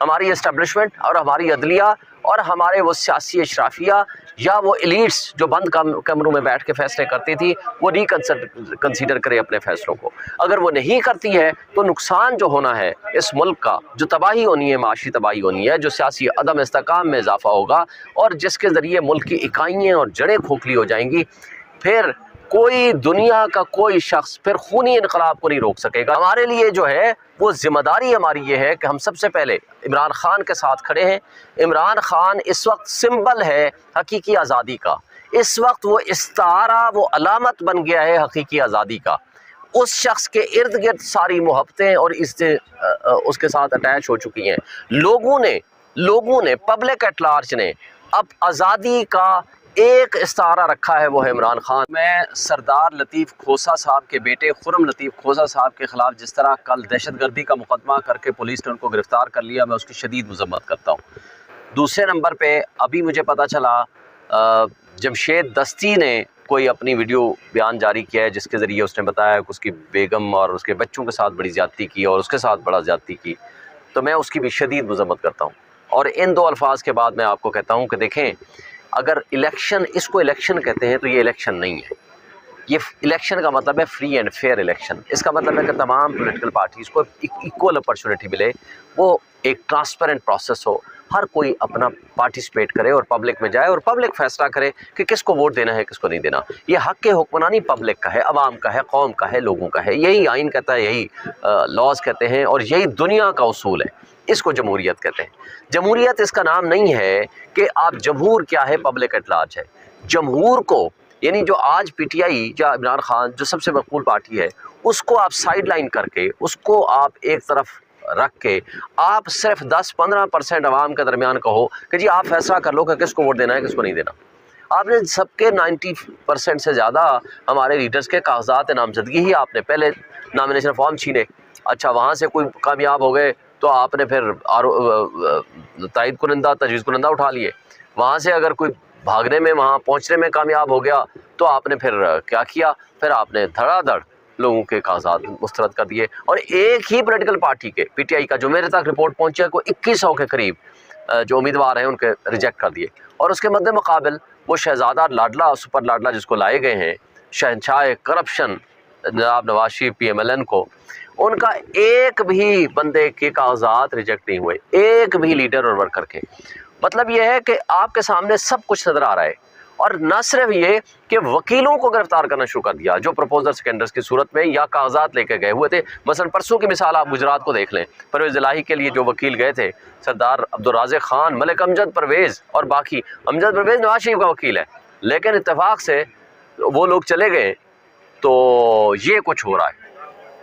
हमारी इस्टेब्लिशमेंट और हमारी अदलिया और हमारे वो सियासी अशराफिया या वो एलिट्स जो बंद कमरों में बैठ के फैसले करती थी, वो कंसीडर करे अपने फैसलों को। अगर वो नहीं करती है तो नुकसान जो होना है इस मुल्क का, जो तबाही होनी है, माशी तबाही होनी है, जो सियासी अदम इस्तेकाम में इजाफा होगा और जिसके ज़रिए मुल्क की इकाइयाँ और जड़ें खोखली हो जाएंगी, फिर कोई दुनिया का कोई शख्स फिर खूनी इनकलाब को नहीं रोक सकेगा। हमारे लिए जो है वो जिम्मेदारी हमारी ये है कि हम सबसे पहले इमरान खान के साथ खड़े हैं। इमरान खान इस वक्त सिंबल है हकीकी आज़ादी का, इस वक्त वो इस्तारा, वो अलामत बन गया है हकीकी आज़ादी का। उस शख्स के इर्द गिर्द सारी मोहब्बतें और इससे उसके साथ अटैच हो चुकी हैं। लोगों ने पब्लिक एट लार्ज ने अब आज़ादी का एक इस्तारा रखा है, वो है इमरान खान। मैं सरदार लतीफ़ खोसा साहब के बेटे खुर्रम लतीफ़ खोसा साहब के ख़िलाफ़ जिस तरह कल दहशतगर्दी का मुकदमा करके पुलिस ने उनको गिरफ़्तार कर लिया, मैं उसकी शदीद मज़म्मत करता हूँ। दूसरे नंबर पे अभी मुझे पता चला जमशेद दस्ती ने कोई अपनी वीडियो बयान जारी किया है जिसके ज़रिए उसने बताया कि उसकी बेगम और उसके बच्चों के साथ बड़ी ज़्यादती की और उसके साथ बड़ा ज़्यादती की, तो मैं उसकी भी शदीद मज़म्मत करता हूँ। और इन दो अल्फाज के बाद मैं आपको कहता हूँ कि देखें, अगर इलेक्शन, इसको इलेक्शन कहते हैं तो ये इलेक्शन नहीं है। ये इलेक्शन का मतलब है फ्री एंड फेयर इलेक्शन। इसका मतलब है कि तमाम पॉलिटिकल पार्टीज़ को इक्वल अपॉर्चुनिटी मिले, वो एक ट्रांसपेरेंट प्रोसेस हो, हर कोई अपना पार्टिसिपेट करे और पब्लिक में जाए और पब्लिक फैसला करे कि किसको वोट देना है, किसको नहीं देना। ये हक़ के हुक्मरानी पब्लिक का है, अवाम का है, कौम का है, लोगों का है। यही आइन कहता है, यही लॉज कहते हैं और यही दुनिया का उसूल है। इसको जमहूरियत कहते हैं। जमहूरियत इसका नाम नहीं है कि आप जमहूर क्या है, पब्लिक एट लार्ज है। जमहूर को यानी जो आज पीटीआई या इमरान खान जो सबसे मकबूल पार्टी है, उसको आप साइड लाइन करके, उसको आप एक तरफ रख के आप सिर्फ 10-15% अवाम के दरमियान कहो कि जी आप फैसला कर लो कि किसको वोट देना है, किसको नहीं देना। आपने सबके 90% से ज़्यादा हमारे लीडर्स के कागजात नामजदगी ही आपने पहले नॉमिनेशन फॉर्म छीने, अच्छा वहाँ से कोई कामयाब हो गए तो आपने फिर तायद कुनिंदा, तजवीज़ कुनिंदा उठा लिए। वहाँ से अगर कोई भागने में, वहाँ पहुँचने में कामयाब हो गया तो आपने फिर क्या किया, फिर आपने धड़ाधड़ लोगों के कागजात मुस्तरद कर दिए। और एक ही पॉलिटिकल पार्टी के, पीटीआई का, जो मेरे तक रिपोर्ट पहुँची है, कोई 2100 के करीब जो उम्मीदवार हैं उनके रिजेक्ट कर दिए। और उसके मद्दे मुकाबिल वो शहजादा लाडला, सुपर लाडला जिसको लाए गए हैं, शहंशाह करप्शन जनाब नवाज शरीफ PMLN को, उनका एक भी बंदे के कागजात रिजेक्ट नहीं हुए, एक भी लीडर और वर्कर के। मतलब यह है कि आपके सामने सब कुछ नज़र आ रहा है। और न सिर्फ ये कि वकीलों को गिरफ्तार करना शुरू कर दिया जो प्रपोजल सेकेंडर्स की सूरत में या कागजात लेके गए हुए थे। मसलन परसों की मिसाल आप गुजरात को देख लें, परवेज़ इलाही के लिए जो वकील गए थे, सरदार अब्दुर्राज़िक खान, मलिक अमजद परवेज़ और बाकी, अमजद परवेज़ नवाज शरीफ का वकील है, लेकिन इत्तेफाक से वो लोग चले गए तो ये कुछ हो रहा है।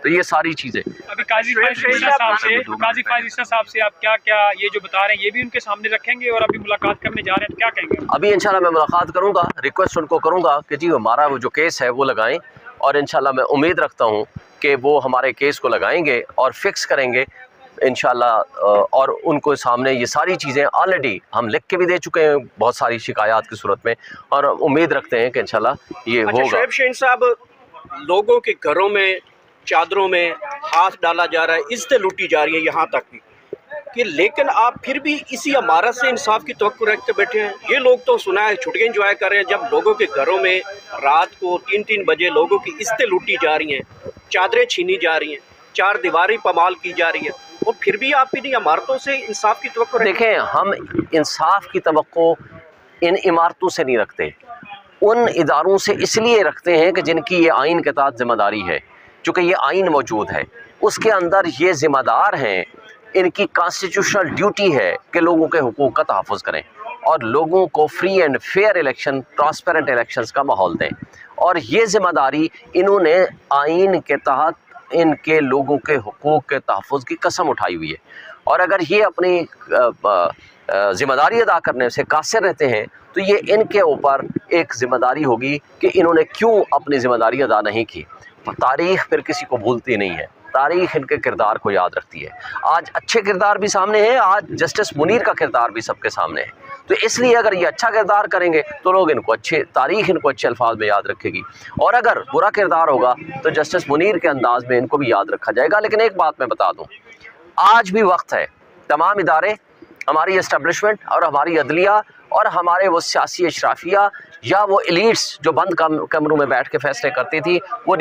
तो ये सारी चीज़ें अभी काजी फायज ईसा साहब से आप क्या ये जो बता रहे हैं ये भी उनके सामने रखेंगे और अभी मुलाकात करने जा रहे हैं तो क्या कहेंगे? अभी इंशाल्लाह मैं मुलाकात करूंगा, रिक्वेस्ट उनको करूंगा कि जी हमारा वो जो केस है वो लगाएं, और इंशाल्लाह मैं उम्मीद रखता हूं कि वो हमारे केस को लगाएंगे और फिक्स करेंगे इंशाल्लाह। और उनको सामने ये सारी चीज़ें ऑलरेडी हम लिख के भी दे चुके हैं बहुत सारी शिकायत की सूरत में, और उम्मीद रखते हैं कि इंशाल्लाह ये होगा। शोएब शहीन साहब, लोगों के घरों में चादरों में हाथ डाला जा रहा है, इज्जतें लूटी जा रही है यहाँ तक कि लेकिन आप फिर भी इसी इमारत से इंसाफ की तवक्को रखते बैठे हैं। ये लोग तो सुना है छुट्टियाँ एंजॉय कर रहे हैं, जब लोगों के घरों में रात को 3-3 बजे लोगों की इज्जतें लूटी जा रही हैं, चादरें छीनी जा रही हैं, चार दीवारी पमाल की जा रही है, और फिर भी आप इन्हीं इमारतों से इंसाफ की तवक्को। देखें, हम इंसाफ की तवक्को इन इमारतों से नहीं रखते, उन इदारों से इसलिए रखते हैं कि जिनकी ये आइन के तहत जिम्मेदारी है। चूँकि ये आइन मौजूद है, उसके अंदर ये ज़िम्मेदार हैं, इनकी कॉन्स्टिट्यूशनल ड्यूटी है कि लोगों के हुकूक का तहफ़्फ़ुज़ करें और लोगों को free and fair election, transparent elections का माहौल दें। और ये ज़िम्मेदारी इन्होंने आइन के तहत इनके लोगों के हुकूक के तहफ़्फ़ुज़ की कसम उठाई हुई है। और अगर ये अपनी ज़िम्मेदारी अदा करने से कासिर रहते हैं तो ये इनके ऊपर एक ज़िम्मेदारी होगी कि इन्होंने क्यों अपनी ज़िम्मेदारी अदा नहीं की। तारीख़ फिर किसी को भूलती नहीं है, तारीख़ इनके किरदार को याद रखती है। आज अच्छे किरदार भी सामने हैं, आज जस्टिस मुनीर का किरदार भी सबके सामने है, तो इसलिए अगर ये अच्छा किरदार करेंगे तो लोग इनको अच्छे, तारीख़ इनको अच्छे अल्फाज में याद रखेगी, और अगर बुरा किरदार होगा तो जस्टिस मुनीर के अंदाज में इनको भी याद रखा जाएगा। लेकिन एक बात मैं बता दूँ, आज भी वक्त है, तमाम इदारे, हमारी इस्टेब्लिशमेंट और हमारी अदलिया और हमारे वो सियासी अशराफिया या वो एलिट्स जो बंद कमरों में बैठ के फैसले करती थी, वो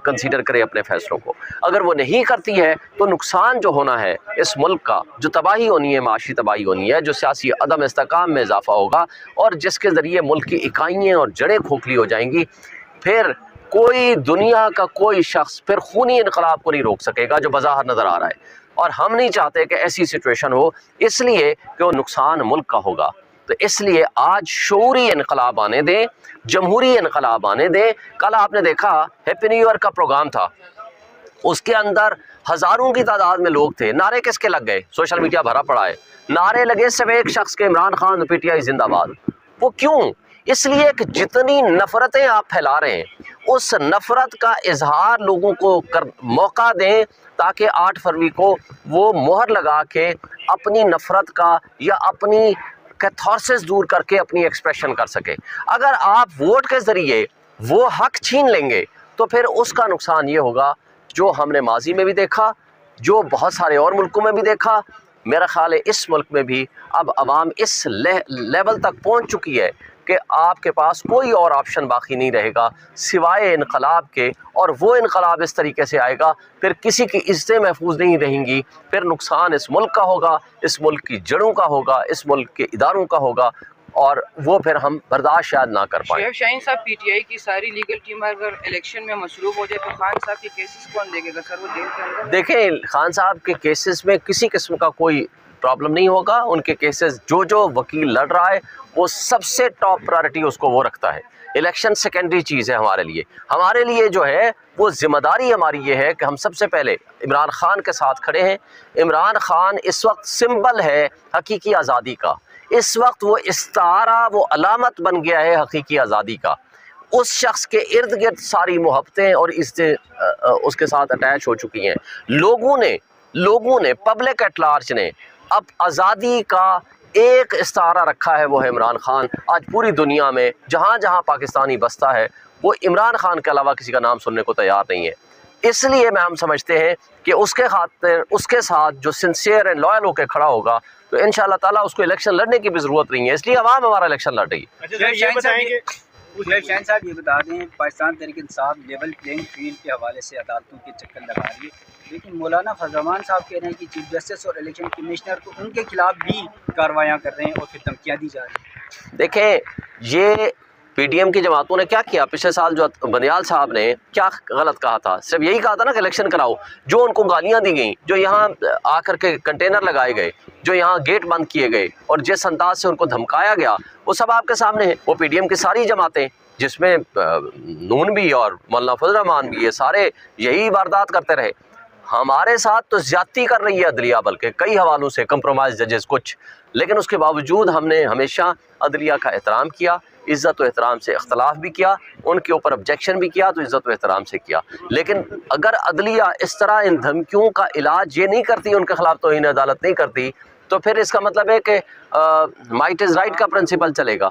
कंसीडर करे अपने फ़ैसलों को। अगर वो नहीं करती है तो नुकसान जो होना है इस मुल्क का, जो तबाही होनी है, माशी तबाही होनी है, जो सियासी अदम इस्तेकाम में इजाफा होगा और जिसके ज़रिए मुल्क की इकाइयाँ और जड़ें खोखली हो जाएंगी, फिर कोई दुनिया का कोई शख्स फिर खूनी इनकलाब को नहीं रोक सकेगा जो बज़ाहिर नज़र आ रहा है। और हम नहीं चाहते कि ऐसी सिचुएशन हो, इसलिए कि वो नुकसान मुल्क का होगा। तो इसलिए आज शऊरी इनकलाब आने दें, जमहूरी इनकलाब आने दें। कल आपने देखा हैप्पी न्यू ईयर का प्रोग्राम था, उसके अंदर हज़ारों की तादाद में लोग थे। नारे किसके लग गए? सोशल मीडिया भरा पड़ा है, नारे लगे सिर्फ एक शख्स के, इमरान खान PTI जिंदाबाद। वो क्यों? इसलिए कि जितनी नफ़रतें आप फैला रहे हैं, उस नफ़रत का इजहार लोगों को मौका दें ताकि 8 फरवरी को वो मोहर लगा के अपनी नफ़रत का या अपनी कैथारसिस दूर करके अपनी एक्सप्रेशन कर सके। अगर आप वोट के ज़रिए वो हक छीन लेंगे तो फिर उसका नुकसान ये होगा जो हमने माजी में भी देखा, जो बहुत सारे और मुल्कों में भी देखा। मेरा ख़्याल है इस मुल्क में भी अब आवाम इस लेवल तक पहुँच चुकी है कि आपके पास कोई और ऑप्शन बाकी नहीं रहेगा सिवाय इनकलाब के, और वो इनकलाब इस तरीके से आएगा फिर किसी की इज्जतें महफूज नहीं रहेंगी, फिर नुकसान इस मुल्क का होगा, इस मुल्क की जड़ों का होगा, इस मुल्क के इदारों का होगा, और वो फिर हम बर्दाश्त शायद ना कर पाएँ। शुएब शाहीन साहब PTI की सारी लीगल टीम अगर इलेक्शन में मसरूफ़ हो जाए तो खान साहब के केसेस कौन देखेगा सर? वो जेल के अंदर? देखें, खान साहब के केसेस में किसी किस्म का कोई प्रॉब्लम नहीं होगा। उनके केसेस जो वकील लड़ रहा है वो सबसे टॉप प्रायोरिटी उसको वो रखता है। इलेक्शन सेकेंडरी चीज़ है हमारे लिए जो है वो ज़िम्मेदारी हमारी ये है कि हम सबसे पहले इमरान खान के साथ खड़े हैं। इमरान खान इस वक्त सिंबल है हकीकी आज़ादी का, इस वक्त वो इस्तारा, वो अलामत बन गया है हकीकी आज़ादी का। उस शख्स के इर्द गिर्द सारी मोहब्बतें और इज्जतें उसके साथ अटैच हो चुकी हैं। लोगों ने पब्लिक एट लार्ज ने अब आज़ादी का एक इस्तारा रखा है, वो है इमरान खान। आज पूरी दुनिया में जहाँ जहाँ पाकिस्तानी बसता है वो इमरान खान के अलावा किसी का नाम सुनने को तैयार नहीं है। इसलिए हम समझते हैं कि उसके खातिर उसके साथ जो सिंसियर एंड लॉयल होकर खड़ा होगा तो इंशाअल्लाह ताला उसको इलेक्शन लड़ने की भी ज़रूरत नहीं है, इसलिए अवाम हमारा इलेक्शन लड़ रही है। शाहीन साहब ये बता दें, Pakistan Tehreek-e-Insaf level playing field के हवाले से अदालतों के चक्कर लगा रही है, लेकिन मौलाना फजल रहमान साहब कह रहे हैं कि चीफ जस्टिस और इलेक्शन कमिश्नर को उनके खिलाफ भी कार्रवाइयाँ कर रहे हैं और फिर धमकियाँ दी जा रही हैं। देखें, ये PDM की जमातों ने क्या किया? पिछले साल जो बनियाल साहब ने क्या गलत कहा था? सिर्फ यही कहा था ना कि इलेक्शन कराओ। जो उनको गालियां दी गई, जो यहाँ आकर के कंटेनर लगाए गए, जो यहाँ गेट बंद किए गए और जिस अंदाज से उनको धमकाया गया, वो सब आपके सामने है। वो PDM की सारी जमातें जिसमें नून भी और मौलाना फजल रहमान भी, ये सारे यही वारदात करते रहे। हमारे साथ तो ज्यादती कर रही है अदलिया, बल्कि कई हवालों से कंप्रोमाइज जजेस कुछ, लेकिन उसके बावजूद हमने हमेशा अदलिया का एहतराम किया, इज़्ज़त व एहतराम से इख्तलाफ भी किया, उनके ऊपर ऑब्जेक्शन भी किया तो इज़्ज़त व एहतराम से किया। लेकिन अगर अदलिया इस तरह इन धमकियों का इलाज ये नहीं करती, उनके खिलाफ तौहीन अदालत नहीं करती, तो फिर इसका मतलब है कि माइट इज़ राइट का प्रिंसिपल चलेगा।